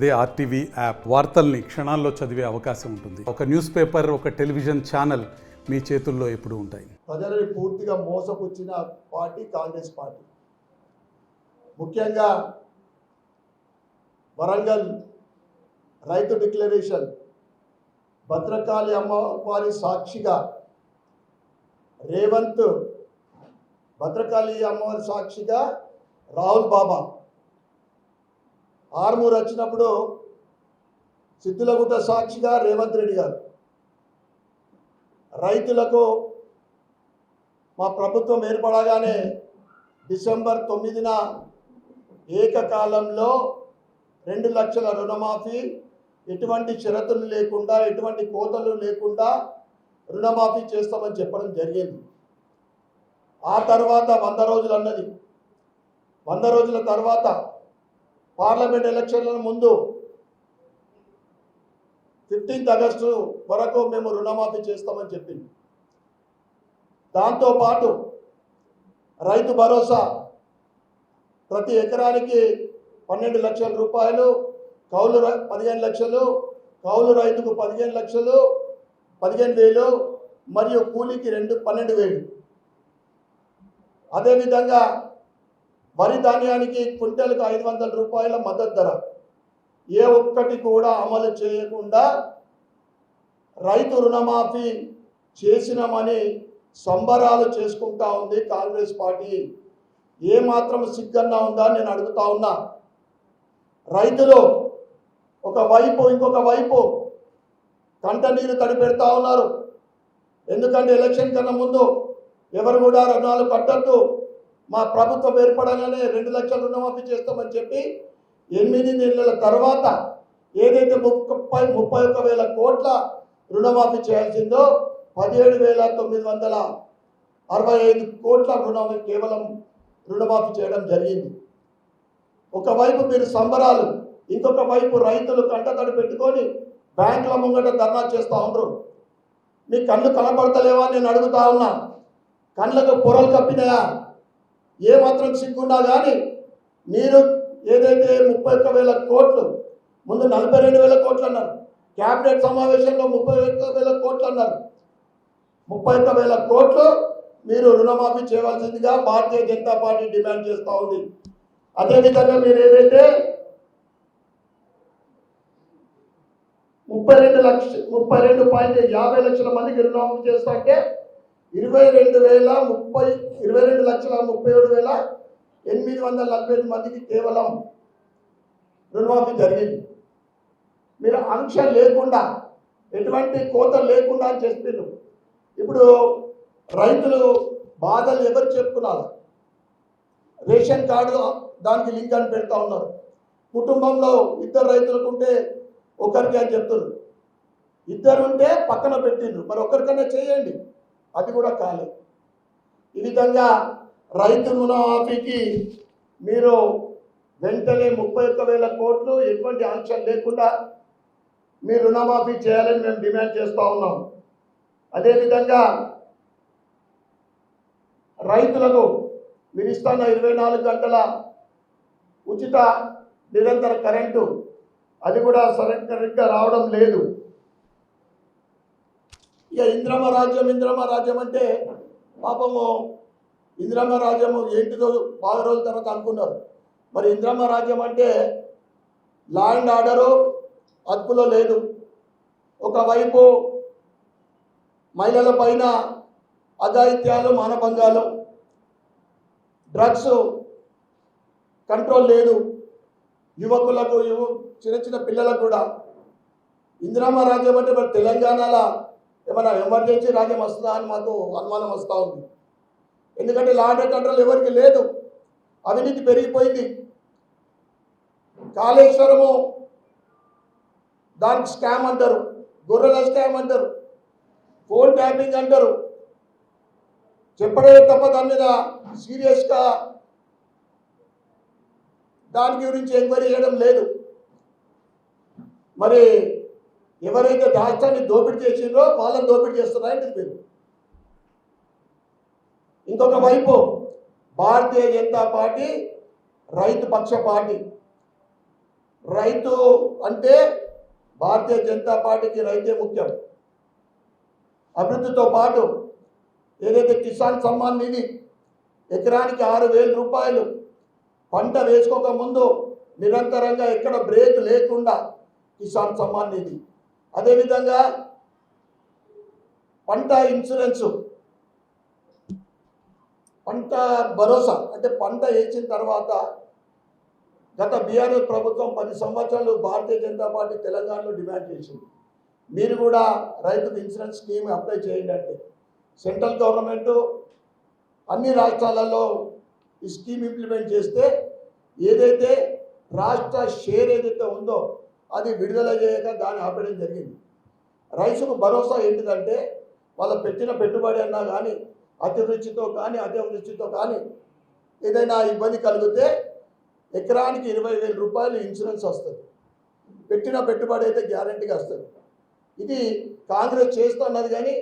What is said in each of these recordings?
అదే RTV app వార్తల్ని క్షణాల్లో చదివే అవకాశం ఉంటుంది. ఒక న్యూస్ పేపర్, ఒక టెలివిజన్ ఛానల్ మీ చేతుల్లో ఎప్పుడూ ఉంటాయి. ప్రజలని పూర్తిగా మోసపుచ్చిన పార్టీ కాంగ్రెస్ పార్టీ. ముఖ్యంగా వరంగల్ రైతు డిక్లరేషన్, భద్రకాళి అమ్మవారి సాక్షిగా రేవంత్, భద్రకాళి అమ్మవారి సాక్షిగా రాహుల్ బాబా, ఆర్మూర్ వచ్చినప్పుడు సిద్ధులగుట్ట సాక్షిగా రేవంత్ రెడ్డి గారు, రైతులకు మా ప్రభుత్వం ఏర్పడగానే డిసెంబర్ 9న ఏకకాలంలో 2 లక్షల రుణమాఫీ, ఎటువంటి షరతులు లేకుండా, ఎటువంటి కోతలు లేకుండా రుణమాఫీ చేస్తామని చెప్పడం జరిగింది. ఆ తర్వాత 100 రోజులు అన్నది. 100 రోజుల తర్వాత పార్లమెంట్ ఎలక్షన్ల ముందు 15 ఆగస్టు వరకు మేము రుణమాఫీ చేస్తామని చెప్పింది. దాంతోపాటు రైతు భరోసా ప్రతి ఎకరానికి 12 లక్షల రూపాయలు, కౌలు 15 లక్షలు, కౌలు రైతుకు 15 లక్షలు, 15,000 మరియు కూలీకి 12,000. అదేవిధంగా వరి ధాన్యానికి క్వింటల్కు 500 రూపాయల మద్దతు ధర ఏ ఒక్కటి కూడా అమలు చేయకుండా రైతు రుణమాఫీ చేసినామని సంబరాలు చేసుకుంటా ఉంది కాంగ్రెస్ పార్టీ. ఏ మాత్రం సిగ్గన్నా ఉందా నేను అడుగుతా ఉన్నా. రైతులు ఒకవైపు, ఇంకొక వైపు కంట నీరు తడిపెడతా ఉన్నారు. ఎందుకంటే ఎలక్షన్ కన్నా ముందు ఎవరు కూడా రుణాలు కట్టద్దు, మా ప్రభుత్వం ఏర్పడగానే 2 లక్షల రుణమాఫీ చేస్తామని చెప్పి 8 నెలల తర్వాత ఏదైతే 31,000 కోట్ల రుణమాఫీ చేయాల్సిందో 17,965 కోట్ల రుణమాఫీ కేవలం రుణమాఫీ చేయడం జరిగింది. ఒకవైపు మీరు సంబరాలు, ఇంకొక వైపు రైతులు కంటతడి పెట్టుకొని బ్యాంకుల ముంగట ధర్నా చేస్తూ ఉండరు. మీ కళ్ళు కనపడతలేవా నేను అడుగుతా ఉన్నా. కళ్ళకు పొరలు కప్పినాయా? ఏ మాత్రం సిగ్గున్నా కానీ మీరు ఏదైతే 31,000 కోట్లు, ముందు 42,000 కోట్లు అన్నారు, క్యాబినెట్ సమావేశంలో 31,000 కోట్లు అన్నారు. 31,000 కోట్లు మీరు రుణమాఫీ చేయవలసిందిగా భారతీయ జనతా పార్టీ డిమాండ్ చేస్తూ ఉంది. అదేవిధంగా మీరు ఏదైతే 32,50 లక్షల మందికి రుణమాఫీ చేస్తా అంటే 22,37,845 మందికి కేవలం రుణమాఫీ జరిగింది. మీరు ఆంక్ష లేకుండా, ఎటువంటి కోత లేకుండా అని చెప్పారు. ఇప్పుడు రైతులు బాధలు ఎవరు చెప్పుకున్నారు? రేషన్ కార్డు దానికి లింక్ అని పెడతా ఉన్నారు. కుటుంబంలో 2 రైతులకు ఉంటే ఒకరికి అని చెప్తున్నారు. 2 ఉంటే పక్కన పెట్టిండ్రు, మరి ఒకరికన్నా చేయండి, అది కూడా కాలేదు. ఈ విధంగా రైతు రుణమాఫీకి మీరు వెంటనే 31,000 కోట్లు ఎటువంటి ఆంక్షలు లేకుండా మీరు రుణమాఫీ చేయాలని మేము డిమాండ్ చేస్తూ ఉన్నాం. అదేవిధంగా రైతులకు మీరు ఇస్తున్న 24 గంటల ఉచిత నిరంతర కరెంటు, అది కూడా కరెక్ట్గా రావడం లేదు. ఇక ఇంద్రమ్మ రాజ్యం అంటే పాపము ఇంద్రమ్మ రాజ్యము ఏంటిదో బాగా రోజుల తర్వాత అనుకున్నారు. మరి ఇంద్రమ్మ రాజ్యం అంటే లా అండ్ ఆర్డరు అదుపులో లేదు. ఒకవైపు మహిళల పైన అఘాయిత్యాలు, మానభంగాలు, డ్రగ్స్ కంట్రోల్ లేదు. యువకులకు, చిన్న పిల్లలకు కూడా. ఇందిరమ్మ రాజ్యం అంటే మరి తెలంగాణలో ఏమైనా ఎమర్జెన్సీ రాజ్యం వస్తుందా అని మాకు అనుమానం వస్తూ ఉంది. ఎందుకంటే లా అండ్ కంట్రోల్ ఎవరికి లేదు. అవినీతి పెరిగిపోయింది. కాళేశ్వరము దానికి స్కామ్ అంటారు, గొర్రెల స్కామ్ అంటారు, ఫోన్ ట్యాపింగ్ అంటారు. చెప్పడమే తప్ప దాని మీద సీరియస్గా దాని గురించి ఎంక్వైరీ చేయడం లేదు. మరి ఎవరైతే రాష్ట్రాన్ని దోపిడీ చేసిండ్రో వాళ్ళని దోపిడీ చేస్తున్నారని మీరు. ఇంకొక వైపు భారతీయ జనతా పార్టీ రైతు పక్ష పార్టీ. రైతు అంటే భారతీయ జనతా పార్టీకి రైతే ముఖ్యం. అభివృద్ధితో పాటు ఏదైతే కిసాన్ సమ్మాన్ నిధి ఎకరానికి 6,000 రూపాయలు పంట వేసుకోక ముందు నిరంతరంగా ఎక్కడ బ్రేక్ లేకుండా కిసాన్ సమ్మాన్ నిధి, అదేవిధంగా పంట ఇన్సూరెన్సు, పంట భరోసా అంటే పంట వేసిన తర్వాత గత బీఆర్ఎస్ ప్రభుత్వం 10 సంవత్సరాలు భారతీయ జనతా పార్టీ తెలంగాణలో డిమాండ్ చేసింది, మీరు కూడా రైతుకు ఇన్సూరెన్స్ స్కీమ్ అప్లై చేయండి అంటే సెంట్రల్ గవర్నమెంట్ అన్ని రాష్ట్రాలలో ఈ స్కీమ్ ఇంప్లిమెంట్ చేస్తే ఏదైతే రాష్ట్ర షేర్ ఏదైతే ఉందో అది విడుదల చేయక దాన్ని ఆపేయడం జరిగింది. రైతుకు భరోసా ఏంటిదంటే వాళ్ళ పెట్టిన పెట్టుబడి అన్నా కానీ అతివృష్టితో కానీ అతివృష్టితో కానీ ఏదైనా ఇబ్బంది కలిగితే ఎకరానికి 20,000 రూపాయలు ఇన్సూరెన్స్ వస్తుంది, పెట్టిన పెట్టుబడి అయితే గ్యారంటీగా వస్తుంది. ఇది కాంగ్రెస్ చేస్తున్నది కానీ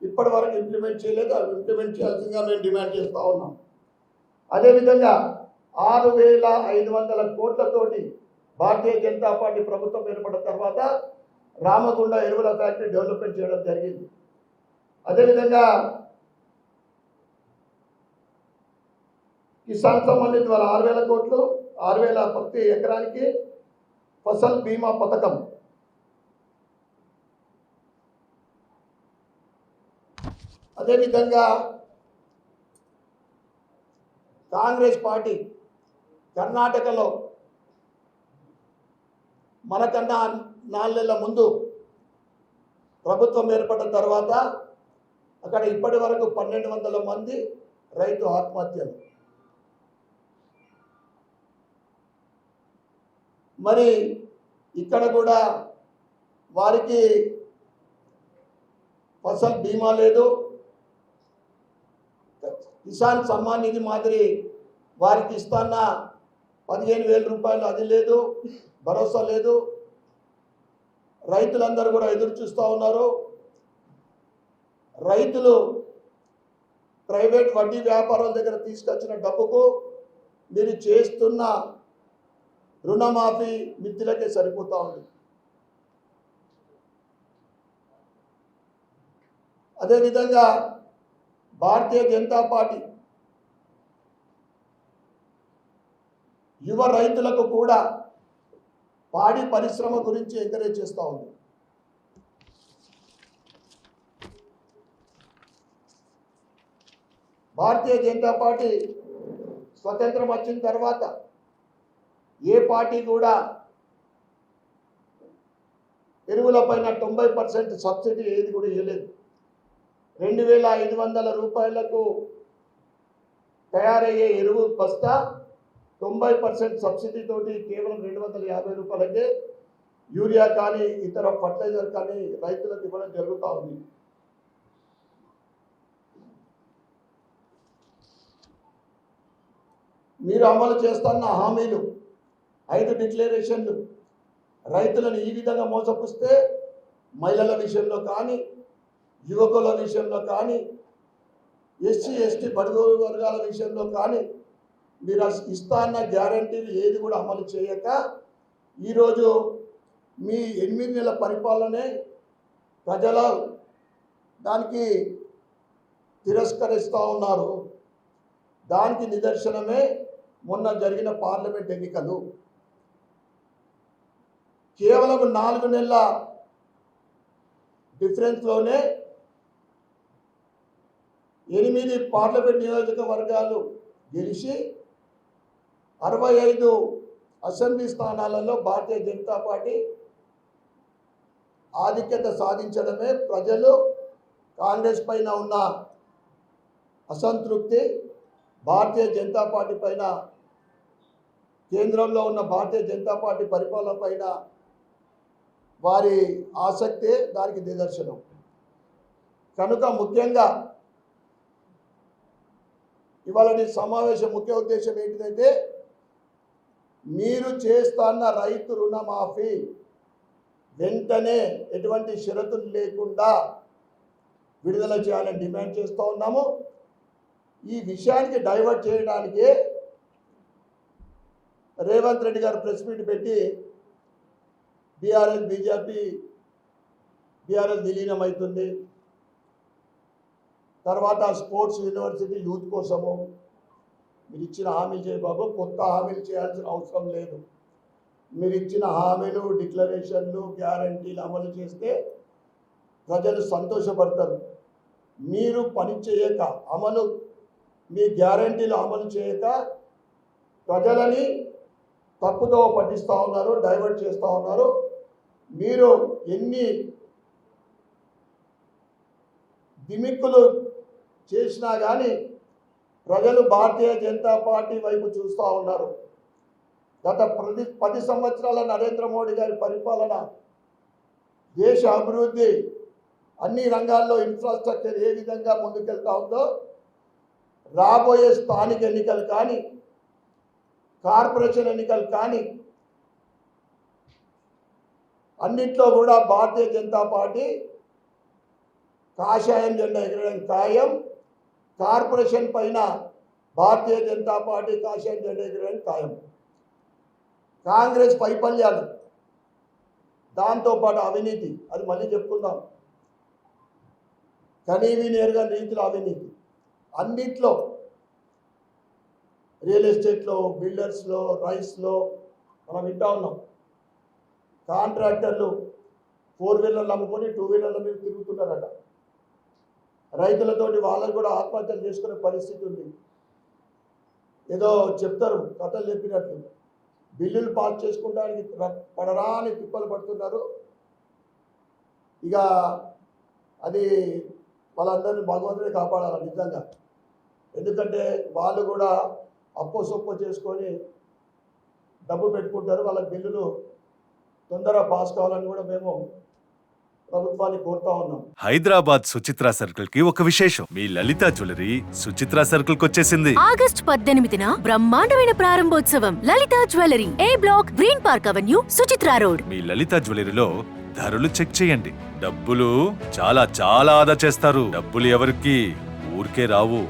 ఇప్పటి వరకు ఇంప్లిమెంట్ చేయలేదు. అది ఇంప్లిమెంట్ చేయాల్సిందిగా మేము డిమాండ్ చేస్తూ ఉన్నాం. అదేవిధంగా 6,500 కోట్లతోటి భారతీయ జనతా పార్టీ ప్రభుత్వం ఏర్పడిన తర్వాత రామగుండ ఎరువుల ఫ్యాక్టరీ డెవలప్మెంట్ చేయడం జరిగింది. అదేవిధంగా కిసాన్ సమ్మాన్ ద్వారా 6,000 కోట్లు, 6,000 ప్రతి ఎకరానికి ఫసల్ బీమా పథకం, అదేవిధంగా కాంగ్రెస్ పార్టీ కర్ణాటకలో మనకన్నా 4 నెలల ముందు ప్రభుత్వం ఏర్పడిన తర్వాత అక్కడ ఇప్పటి వరకు 1,200 మంది రైతు ఆత్మహత్యలు. మరి ఇక్కడ కూడా వారికి ఫసల్ బీమా లేదు, కిసాన్ సమ్మాన్ నిధి మాదిరి వారికి ఇస్తున్న 15,000 రూపాయలు అది లేదు, భరోసా లేదు. రైతులందరూ కూడా ఎదురు చూస్తూ ఉన్నారు. రైతులు ప్రైవేట్ వడ్డీ వ్యాపారాల దగ్గర తీసుకొచ్చిన డబ్బుకు మీరు చేస్తున్న రుణమాఫీ మిత్తులకే సరిపోతూ ఉంది. అదేవిధంగా భారతీయ జనతా పార్టీ యువ రైతులకు కూడా పాడి పరిశ్రమ గురించి ఎంకరేజ్ చేస్తూ ఉంది. భారతీయ జనతా పార్టీ స్వతంత్రం వచ్చిన తర్వాత ఏ పార్టీ కూడా ఎరువుల పైన 90% సబ్సిడీ ఏది కూడా ఇవ్వలేదు. 2,500 రూపాయలకు తయారయ్యే ఎరువు బస్తా 90% సబ్సిడీ తోటి కేవలం 250 రూపాయలకే యూరియా కానీ ఇతర ఫర్టిలైజర్ కానీ రైతులకు ఇవ్వడం జరుగుతూ ఉంది. మీరు అమలు చేస్తున్న హామీలు 5 డిక్లరేషన్లు రైతులను ఈ విధంగా మోసపుస్తే మహిళల విషయంలో కానీ యువకుల విషయంలో కానీ ఎస్సీ ఎస్టీ బడుగు వర్గాల విషయంలో కానీ మీరు ఇస్తాన్న గ్యారంటీలు ఏది కూడా అమలు చేయక ఈరోజు మీ 8 నెలల పరిపాలనే ప్రజల దానికి తిరస్కరిస్తూ ఉన్నారు. దానికి నిదర్శనమే మొన్న జరిగిన పార్లమెంట్ ఎన్నికలు. కేవలం 4 నెలల డిఫరెన్స్లోనే 8 పార్లమెంట్ నియోజకవర్గాలు గెలిచి 65 అసెంబ్లీ స్థానాలలో భారతీయ జనతా పార్టీ ఆధిక్యత సాధించడమే ప్రజలు కాంగ్రెస్ పైన ఉన్న అసంతృప్తి, భారతీయ జనతా పార్టీ పైన కేంద్రంలో ఉన్న భారతీయ జనతా పార్టీ పరిపాలన పైన వారి ఆసక్తే దానికి నిదర్శనం. కనుక ముఖ్యంగా ఇవాళ సమావేశం ముఖ్య ఉద్దేశం ఏంటిదంటే మీరు చేస్తున్న రైతు రుణమాఫీ వెంటనే ఎటువంటి షరతులు లేకుండా విడుదల చేయాలని డిమాండ్ చేస్తూ ఉన్నాము. ఈ విషయానికి డైవర్ట్ చేయడానికి రేవంత్ రెడ్డి గారు ప్రెస్ మీట్ పెట్టి బీఆర్ఎస్ విలీనమవుతుంది. తర్వాత స్పోర్ట్స్ యూనివర్సిటీ యూత్ కోసము మీరు ఇచ్చిన హామీలు చేయ బాబు, కొత్త హామీలు చేయాల్సిన అవసరం లేదు. మీరు ఇచ్చిన హామీలు, డిక్లరేషన్లు, గ్యారంటీలు అమలు చేస్తే ప్రజలు సంతోషపడతారు. మీరు పని చేయక, మీ గ్యారంటీలు అమలు చేయక ప్రజలని తప్పుదో పట్టిస్తూ ఉన్నారు, డైవర్ట్ చేస్తూ ఉన్నారు. మీరు ఎన్ని దిమిక్కులు చేసినా కానీ ప్రజలు భారతీయ జనతా పార్టీ వైపు చూస్తూ ఉన్నారు. గత 10 సంవత్సరాల నరేంద్ర మోడీ గారి పరిపాలన, దేశ అభివృద్ధి, అన్ని రంగాల్లో ఇన్ఫ్రాస్ట్రక్చర్ ఏ విధంగా ముందుకెళ్తా ఉందో, రాబోయే స్థానిక ఎన్నికలు కానీ, కార్పొరేషన్ ఎన్నికలు కానీ అన్నిట్లో కూడా భారతీయ జనతా పార్టీ కాషాయం జెండా ఎగరడం ఖాయం. కార్పొరేషన్ పైన భారతీయ జనతా పార్టీ కాషాయం జెండా ఎగరడం ఖాయం. కాంగ్రెస్ వైఫల్యాలు, దాంతోపాటు అవినీతి, అది మళ్ళీ చెప్పుకుందాం, కనీవి నేరుగా రీతిలో అవినీతి అన్నిట్లో, రియల్ ఎస్టేట్లో, బిల్డర్స్లో, రైస్లో మనం వింటా ఉన్నాం. కాంట్రాక్టర్లు 4 వీలర్లు అమ్ముకొని 2 వీలర్ల మీద తిరుగుతున్నారట. రైతులతోటి వాళ్ళకు కూడా ఆత్మహత్యలు చేసుకునే పరిస్థితి ఉంది. ఏదో చెప్తారు, కథలు చెప్పినట్లు బిల్లులు పాస్ చేసుకోవడానికి పడరాని తిప్పలు పడుతున్నారు. ఇక అది వాళ్ళందరినీ భగవంతుడే కాపాడాలి నిజంగా. ఎందుకంటే వాళ్ళు కూడా అప్పో సొప్పో చేసుకొని డబ్బు పెట్టుకుంటారు. వాళ్ళ బిల్లులు తొందరగా పాస్ కావాలని కూడా మేము ప్రభుత్వాన్ని కోరుతా ఉన్నాం. హైదరాబాద్ సుచిత్ర సర్కిల్ కి ఒక విశేషం. మీ లలిత జ్యువెలరీ సుచిత్ర సర్కిల్ కి వచ్చేసింది. ఆగస్ట్ 18న బ్రహ్మాండమైన ప్రారంభోత్సవం. Lalitha jewellery, A block, Green Park Avenue, Suchitra road. మీ లలిత జ్యువెలరీలో ధరలు చెక్ చేయండి. డబ్బులు చాలా చాలా ఆదా చేస్తారు. డబ్బులు ఎవరికి ఊరికే రావు.